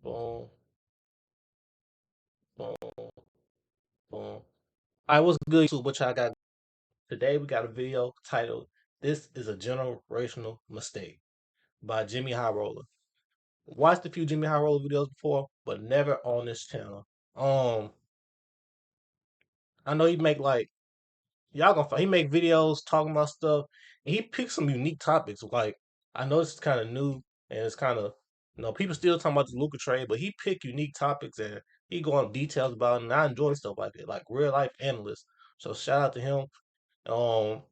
Boom, boom, boom. All right, what's good, YouTube? What y'all got today? We got a video titled "This is a Generational Mistake" by Jimmy High Roller. Watched a few Jimmy High Roller videos before, but never on this channel. Um, I know he make like y'all gonna he make videos talking about stuff, and he picks some unique topics. Like I know this is kind of new, and it's kind of people still talking about the Luca trade, but he pick unique topics and he go on details about it, and I enjoy stuff like that, like real life analyst. So shout out to him. Um,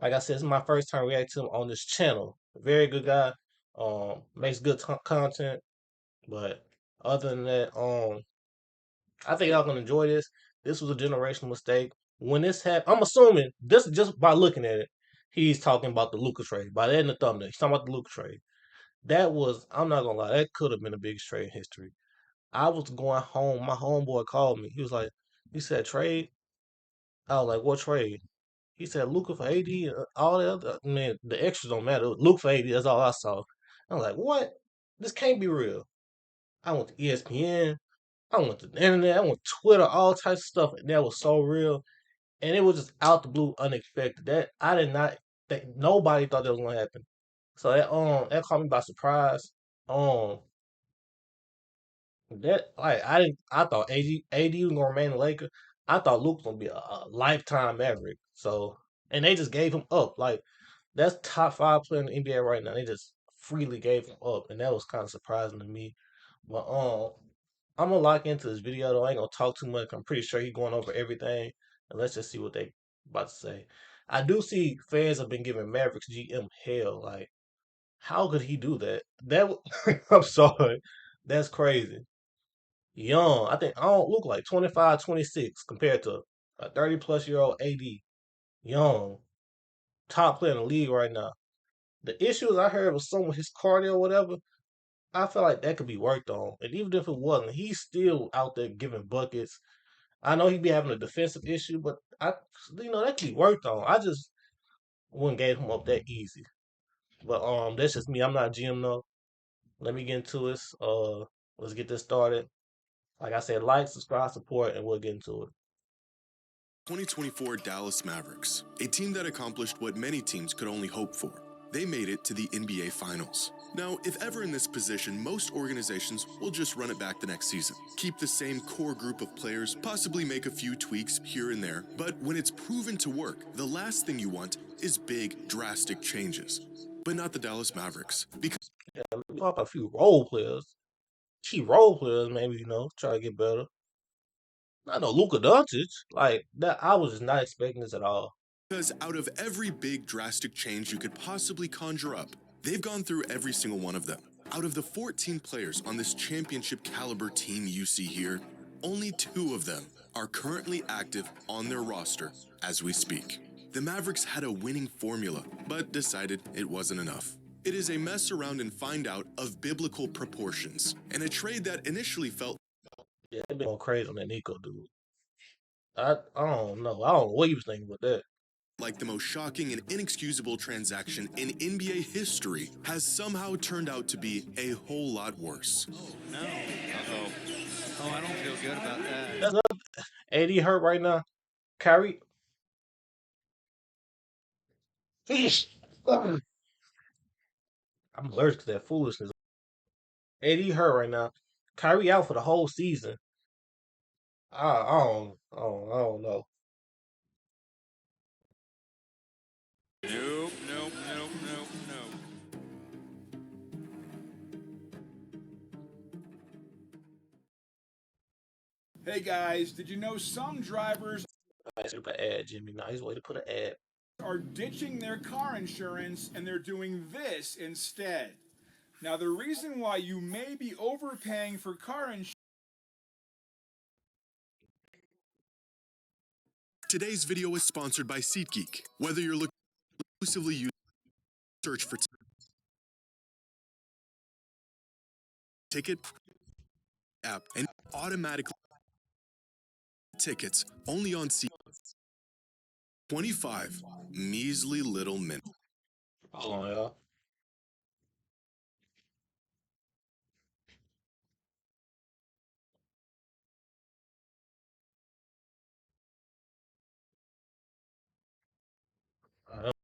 like I said, this is my first time reacting to him on this channel. Very good guy. Makes good content, but other than that, I think y'all gonna enjoy this. This was a generational mistake. When this happened, I'm assuming this just by looking at it, he's talking about the Luca trade. By that in the thumbnail, he's talking about the Luca trade. That was, I'm not gonna lie, that could have been the biggest trade in history. I was going home. My homeboy called me. He was like, he said trade. I was like, what trade? He said Luca for AD. All the other man, the extras don't matter. Luca for AD. That's all I saw. I was like, what? This can't be real. I went to ESPN. I went to the internet. I went to Twitter. All types of stuff, and that was so real. And it was just out the blue, unexpected. That I did not think nobody thought that was gonna happen. So that caught me by surprise. Um that like I thought AD was gonna remain a Laker. I thought Luke was gonna be a lifetime Maverick. So and they just gave him up. Like that's top five player in the NBA right now. They just freely gave him up, and that was kind of surprising to me. But I'm gonna lock into this video though. I ain't gonna talk too much. I'm pretty sure he's going over everything, and let's just see what they about to say. I do see fans have been giving Mavericks GM hell. Like, how could he do that? I'm sorry, that's crazy. Young, I don't look like 25, 26 compared to a 30 plus year old AD. Young, top player in the league right now. The issues I heard was some with his cardio or whatever. I feel like that could be worked on. And even if it wasn't, he's still out there giving buckets. I know he'd be having a defensive issue, but that could be worked on. I just wouldn't give him up that easy. But that's just me. I'm not GM though. Let me get into this. Let's get this started. Like I said, like, subscribe, support, and we'll get into it. 2024 Dallas Mavericks, a team that accomplished what many teams could only hope for. They made it to the NBA Finals. Now, if ever in this position, most organizations will just run it back the next season. Keep the same core group of players, possibly make a few tweaks here and there, but when it's proven to work, the last thing you want is big, drastic changes. But not the Dallas Mavericks, because Yeah, pop a few role players. Key role players, maybe, try to get better. I know Luka Doncic. Like that I was just not expecting this at all. out of every big, drastic change you could possibly conjure up, they've gone through every single one of them. Out of the 14 players on this championship caliber team you see here, only 2 of them are currently active on their roster as we speak. The Mavericks had a winning formula, but decided it wasn't enough. It is a mess around and find out of biblical proportions, and a trade that initially felt Yeah, they been going crazy on that Nico dude. I don't know. I don't know what he was thinking with that. like the most shocking and inexcusable transaction in NBA history has somehow turned out to be a whole lot worse. Oh, no. Uh-oh. Oh, I don't feel good about that. That's nothing. AD hurt right now. Kyrie. I'm allergic to that foolishness. AD hurt right now. Kyrie out for the whole season. I don't know. Nope, nope, nope, nope, nope. Hey guys, did you know some drivers Nice to put an ad, Jimmy. Nice way to put an ad. are ditching their car insurance and they're doing this instead? Now, the reason why you may be overpaying for car insurance. Today's video is sponsored by SeatGeek. Whether you're looking exclusively use search for ticket app and automatically tickets only on Seat 25 measly little minutes. Hold on, y'all.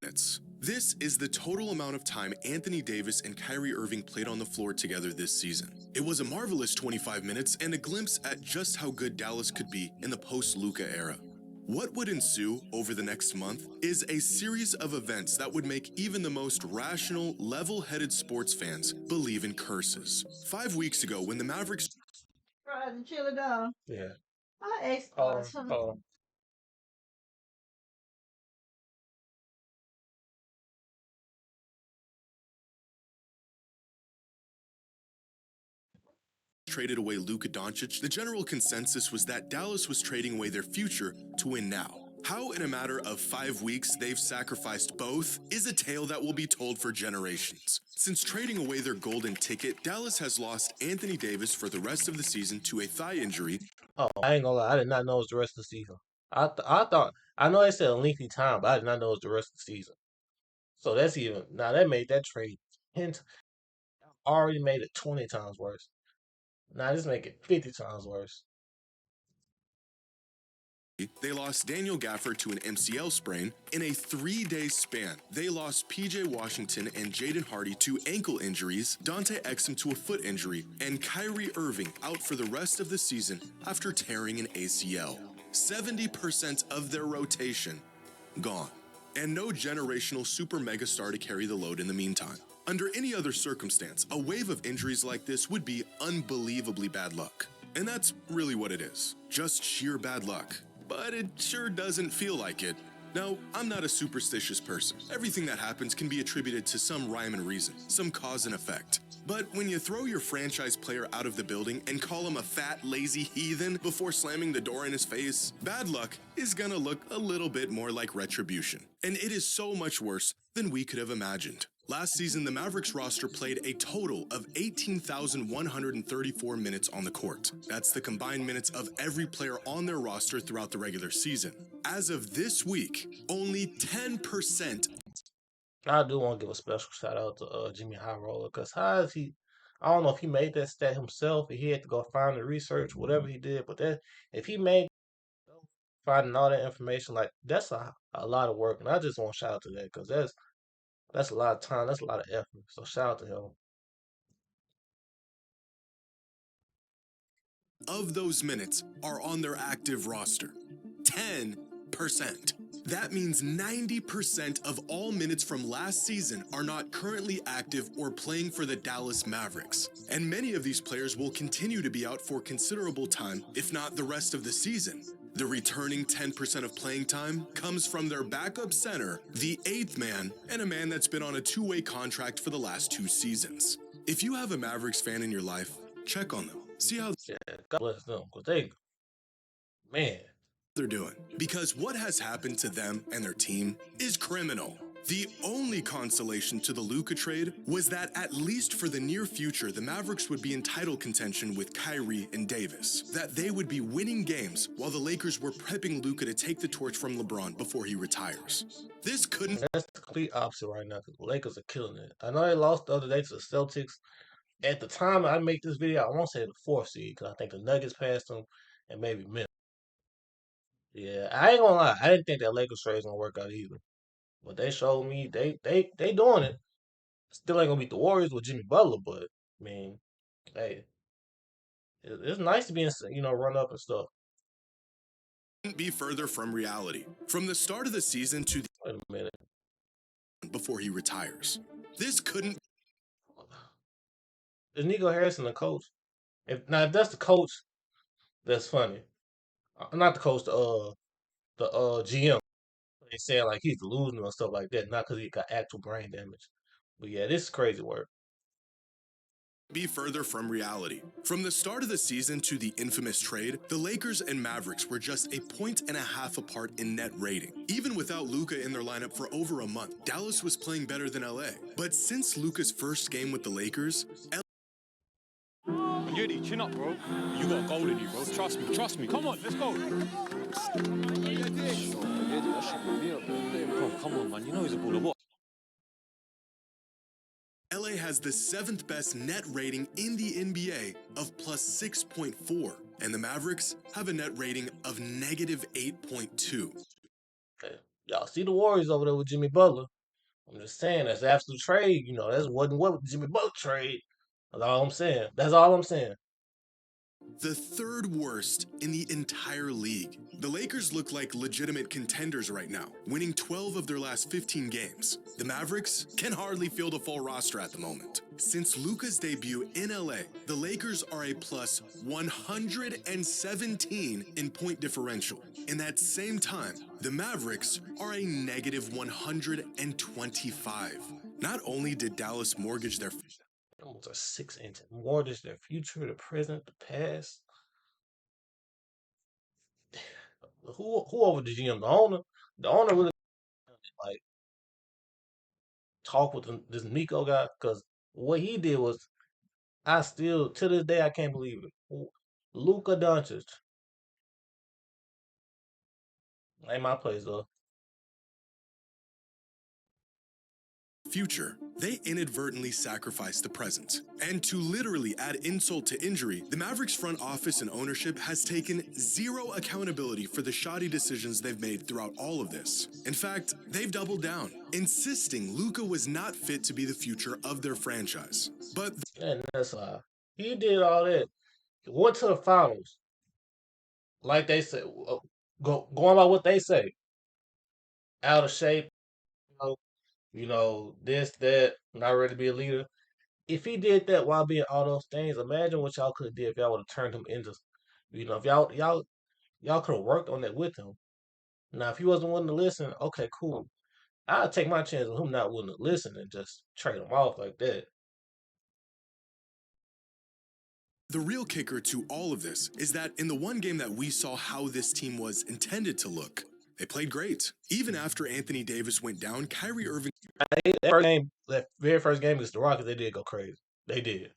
minutes. This is the total amount of time Anthony Davis and Kyrie Irving played on the floor together this season. It was a marvelous 25 minutes and a glimpse at just how good Dallas could be in the post-Luka era. What would ensue over the next month is a series of events that would make even the most rational, level-headed sports fans believe in curses. 5 weeks ago, when the Mavericks Fries and chili dog. Yeah. I asked traded away Luka Doncic, the general consensus was that Dallas was trading away their future to win now. How in a matter of 5 weeks they've sacrificed both is a tale that will be told for generations. Since trading away their golden ticket, Dallas has lost Anthony Davis for the rest of the season to a thigh injury. Oh, I ain't gonna lie. I did not know it was the rest of the season. I thought I know they said a lengthy time, but I did not know it was the rest of the season. So that's even now that made that trade 10 already made it 20 times worse. Now this make it 50 times worse. They lost Daniel Gafford to an MCL sprain. In a 3-day span, they lost PJ Washington and Jaden Hardy to ankle injuries, Dante Exum to a foot injury, and Kyrie Irving out for the rest of the season after tearing an ACL. 70% of their rotation gone. And no generational super megastar to carry the load in the meantime. Under any other circumstance, a wave of injuries like this would be unbelievably bad luck. And that's really what it is. Just sheer bad luck. But it sure doesn't feel like it. Now, I'm not a superstitious person. Everything that happens can be attributed to some rhyme and reason, some cause and effect. But when you throw your franchise player out of the building and call him a fat, lazy heathen before slamming the door in his face, bad luck is gonna look a little bit more like retribution. And it is so much worse than we could have imagined. Last season, the Mavericks roster played a total of 18,134 minutes on the court. That's the combined minutes of every player on their roster throughout the regular season. As of this week, only 10%. I do want to give a special shout out to Jimmy High Roller because how is he? I don't know if he made that stat himself. If he had to go find the research, whatever he did, but that if he made finding all that information, like that's a lot of work, and I just want to shout out to that because that's a lot of time, that's a lot of effort. So shout out to him. Of those minutes are on their active roster. 10%. That means 90% of all minutes from last season are not currently active or playing for the Dallas Mavericks. And many of these players will continue to be out for considerable time, if not the rest of the season. The returning 10% of playing time comes from their backup center, the eighth man, and a man that's been on a two-way contract for the last 2 seasons. If you have a Mavericks fan in your life, check on them. See how Yeah, God bless them because they, man, they're doing. Because what has happened to them and their team is criminal. The only consolation to the Luka trade was that at least for the near future, the Mavericks would be in title contention with Kyrie and Davis. That they would be winning games while the Lakers were prepping Luka to take the torch from LeBron before he retires. This couldn't. that's the complete opposite right now because the Lakers are killing it. I know they lost the other day to the Celtics. At the time I make this video, I won't say the fourth seed because I think the Nuggets passed them and maybe Memphis. Yeah, I ain't gonna lie. I didn't think that Lakers trade was gonna work out either. But they showed me they doing it. Still ain't gonna beat the Warriors with Jimmy Butler, but I mean, hey, it's nice to be in, run up and stuff. Be further from reality. From the start of the season to Wait a minute. before he retires. This couldn't. Is Nico Harrison the coach? If that's the coach, that's funny. Not the coach, the GM. They saying like he's losing or stuff like that, not because he got actual brain damage. But yeah, this is crazy work. Be further from reality. From the start of the season to the infamous trade, the Lakers and Mavericks were just a point and a half apart in net rating. Even without Luka in their lineup for over a month, Dallas was playing better than LA. But since Luka's first game with the Lakers, Yuri, chin up, bro. You got gold in you, bro. Trust me, trust me. Come on, let's go. Bro, come on, man. You know he's a baller. What? LA has the 7th best net rating in the NBA of plus 6.4, and the Mavericks have a net rating of negative 8.2. Y'all see the Warriors over there with Jimmy Butler. I'm just saying that's absolute trade. That's wasn't what Jimmy Butler trade. That's all I'm saying. That's all I'm saying. The third worst in the entire league. The Lakers look like legitimate contenders right now, winning 12 of their last 15 games. The Mavericks can hardly field a full roster at the moment. Since Luka's debut in LA, the Lakers are a plus 117 in point differential. In that same time, the Mavericks are a negative 125. Not only did Dallas mortgage their Almost a 6 inch mortgage, their future, the present, the past. Who over the GM? The owner. The owner really like talk with this Nico guy because what he did was I still to this day I can't believe it. Luka Doncic ain't my place though. future, they inadvertently sacrificed the present. And to literally add insult to injury, the Mavericks front office and ownership has taken zero accountability for the shoddy decisions they've made throughout all of this. In fact, they've doubled down, insisting Luka was not fit to be the future of their franchise. But And that's he did all that. Went to the finals, like they said. Going by what they say, out of shape. This that, not ready to be a leader. If he did that while being all those things, imagine what y'all could have did if y'all would have turned him into, if y'all could have worked on that with him. Now, if he wasn't willing to listen, okay, cool. I'll take my chance with him not willing to listen and just trade him off like that. the real kicker to all of this is that in the one game that we saw how this team was intended to look, they played great. Even after Anthony Davis went down, Kyrie Irving That very first game against the Rockets, they did go crazy. They did.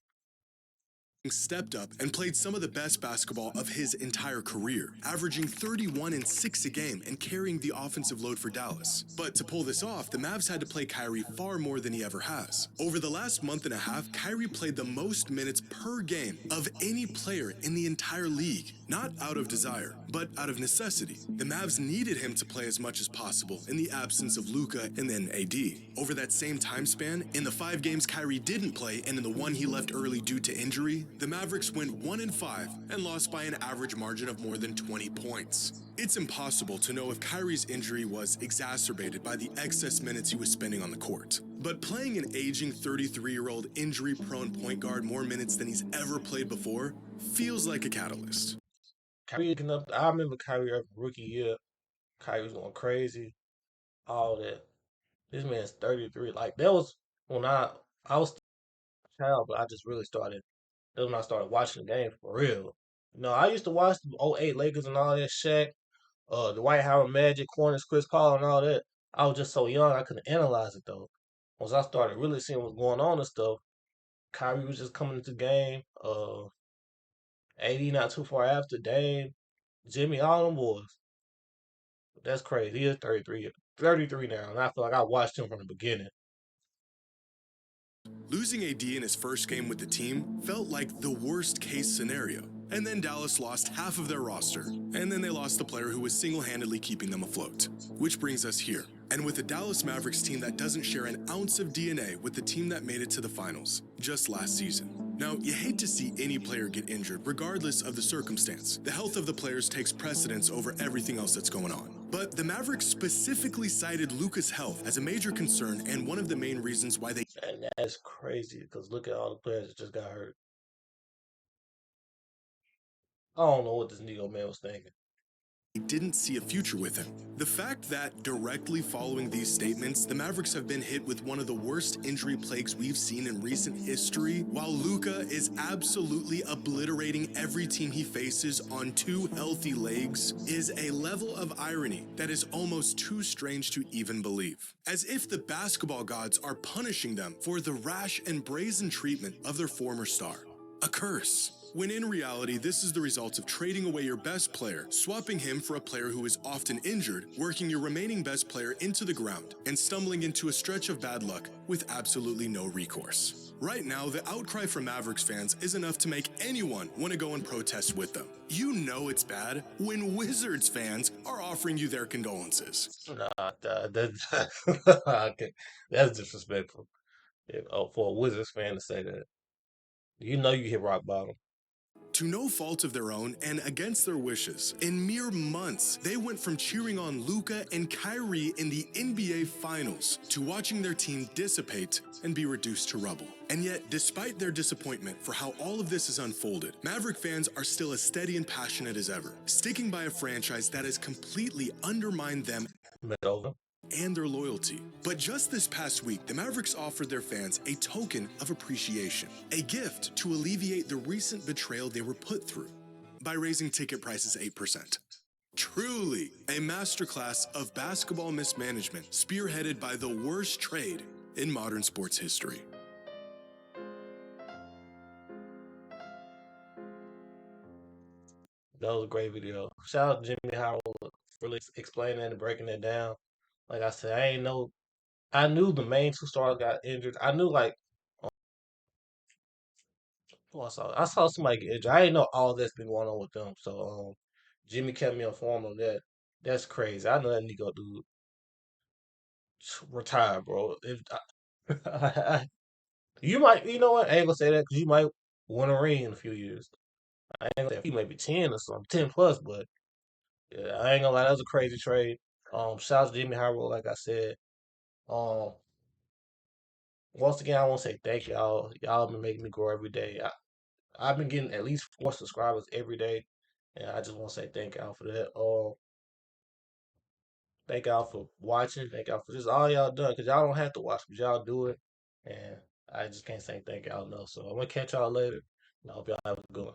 stepped up and played some of the best basketball of his entire career, averaging 31 and 6 a game and carrying the offensive load for Dallas. But to pull this off, the Mavs had to play Kyrie far more than he ever has. Over the last month and a half, Kyrie played the most minutes per game of any player in the entire league, not out of desire, but out of necessity. The Mavs needed him to play as much as possible in the absence of Luka and then AD. Over that same time span, in the 5 games Kyrie didn't play and in the one he left early due to injury, the Mavericks went 1-5 and lost by an average margin of more than 20 points. It's impossible to know if Kyrie's injury was exacerbated by the excess minutes he was spending on the court. But playing an aging 33-year-old injury-prone point guard more minutes than he's ever played before feels like a catalyst. Kyrie looking up. I remember Kyrie rookie year. Kyrie was going crazy. All that. This man's 33. Like that was when I was a child, but I just really started. That's when I started watching the game for real. I used to watch the '08 Lakers and all that Shaq, the White Howard Magic, Corners, Chris Paul, and all that. I was just so young, I couldn't analyze it though. Once I started really seeing what's going on and stuff, Kyrie was just coming into the game. AD not too far after Dame, Jimmy, all them boys. That's crazy. He is 33, 33 now, and I feel like I watched him from the beginning. Losing AD in his first game with the team felt like the worst case scenario. And then Dallas lost half of their roster. And then they lost the player who was single-handedly keeping them afloat. Which brings us here. And with a Dallas Mavericks team that doesn't share an ounce of DNA with the team that made it to the finals just last season. Now, you hate to see any player get injured, regardless of the circumstance. The health of the players takes precedence over everything else that's going on. But the Mavericks specifically cited Luka's health as a major concern and one of the main reasons why they And that's crazy because look at all the players that just got hurt. I don't know what this Negro man was thinking. didn't see a future with him. The fact that directly following these statements, the Mavericks have been hit with one of the worst injury plagues we've seen in recent history, while Luka is absolutely obliterating every team he faces on 2 healthy legs, is a level of irony that is almost too strange to even believe. As if the basketball gods are punishing them for the rash and brazen treatment of their former star. A curse. When in reality, this is the result of trading away your best player, swapping him for a player who is often injured, working your remaining best player into the ground, and stumbling into a stretch of bad luck with absolutely no recourse. Right now, the outcry from Mavericks fans is enough to make anyone want to go and protest with them. You know it's bad when Wizards fans are offering you their condolences. Nah, okay, that's disrespectful. For a Wizards fan to say that, you know you hit rock bottom. To no fault of their own and against their wishes, in mere months, they went from cheering on Luka and Kyrie in the NBA Finals to watching their team dissipate and be reduced to rubble. And yet, despite their disappointment for how all of this has unfolded, Maverick fans are still as steady and passionate as ever, sticking by a franchise that has completely undermined them Met over. and their loyalty. But just this past week, the Mavericks offered their fans a token of appreciation, a gift to alleviate the recent betrayal they were put through by raising ticket prices 8%. Truly a masterclass of basketball mismanagement spearheaded by the worst trade in modern sports history. That was a great video. Shout out to Jimmy Howard for really explaining and breaking it down. Like I said, I ain't know. I knew the main two stars got injured. I knew like who I saw somebody get injured. I didn't know all that's been going on with them. So Jimmy kept me informed on that. That's crazy. I know that Nico dude retired, bro. You might, you know what? I ain't gonna say that because you might win a ring in a few years. I ain't gonna say he may be 10 or something, 10 plus, but yeah, I ain't gonna lie, that was a crazy trade. Shout out to Jimmy Harbaugh, like I said. Um, Once again, I want to say thank y'all. Y'all been making me grow every day. I've been getting at least 4 subscribers every day, and I just want to say thank y'all for that. Thank y'all for watching. Thank y'all for just all y'all done, because y'all don't have to watch, but y'all do it, and I just can't say thank y'all enough. So I'm gonna catch y'all later. And I hope y'all have a good one.